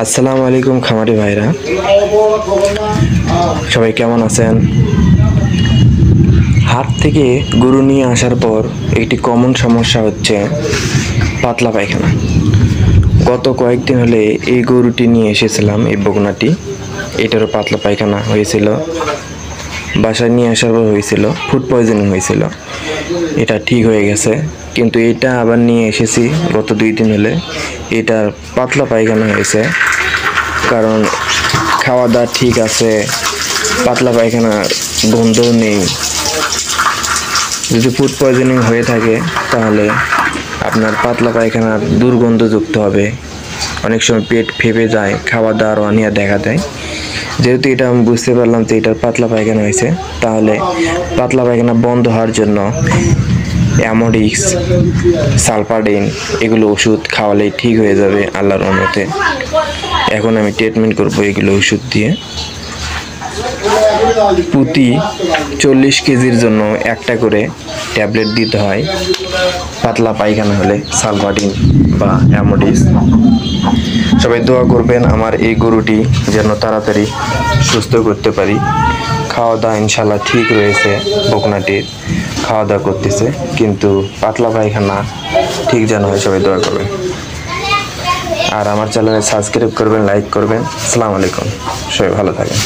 আসসালামু আলাইকুম খামারি ভাইরা, সবাই কেমন আছেন? হাট থেকে গরু নিয়ে আসার পর একটি কমন সমস্যা হচ্ছে পাতলা পায়খানা। গত কয়েকদিন হলে এই গরুটি নিয়ে এসেছিলাম, এই বকনাটি, এটারও পাতলা পায়খানা হয়েছিল। বাসায় নিয়ে আসার পর হয়েছিল ফুড পয়জনিং হয়েছিল, এটা ঠিক হয়ে গেছে। কিন্তু এটা আবার নিয়ে এসেছি গত 2 দিন হলে, এটার পাতলা পায়খানা হয়েছে। কারণ খাওয়া দাওয়া ঠিক আছে, পাতলা পায়খানার গন্ধও নেই। যদি ফুড পয়জনিং হয়ে থাকে তাহলে আপনার পাতলা পায়খানার দুর্গন্ধযুক্ত হবে, অনেক সময় পেট ফেপে যায়, খাওয়া দাওয়ার অনীহা দেখা দেয়। যেহেতু এটা আমি বুঝতে পারলাম যে এটার পাতলা পায়খানা হয়েছে, তাহলে পাতলা পায়খানা বন্ধ হওয়ার জন্য অ্যামোডিক্স, সালফাডিন এগুলো ওষুধ খাওয়ালেই ঠিক হয়ে যাবে আল্লাহর রহমতে। এখন আমি ট্রিটমেন্ট করব এগুলো ওষুধ দিয়ে। প্রতি 40 কেজির জন্য একটা করে ট্যাবলেট দিতে হয় পাতলা পায়খানা হলে, সালফাডিন বা অ্যামোডিক্স। সবাই দোয়া করবেন আমার এই গরুটি যেন তাড়াতাড়ি সুস্থ করতে পারি। খাওয়া দাওয়া ইনশাল্লাহ ঠিক রয়েছে, বকনাটির খাওয়া দাওয়া করতেছে, কিন্তু পাতলা পায়খানা ঠিক যেন হয়, সবাই দোয়া করবেন। আর আমার চ্যানেলে সাবস্ক্রাইব করবেন, লাইক করবেন। আসসালামু আলাইকুম, সবাই ভালো থাকেন।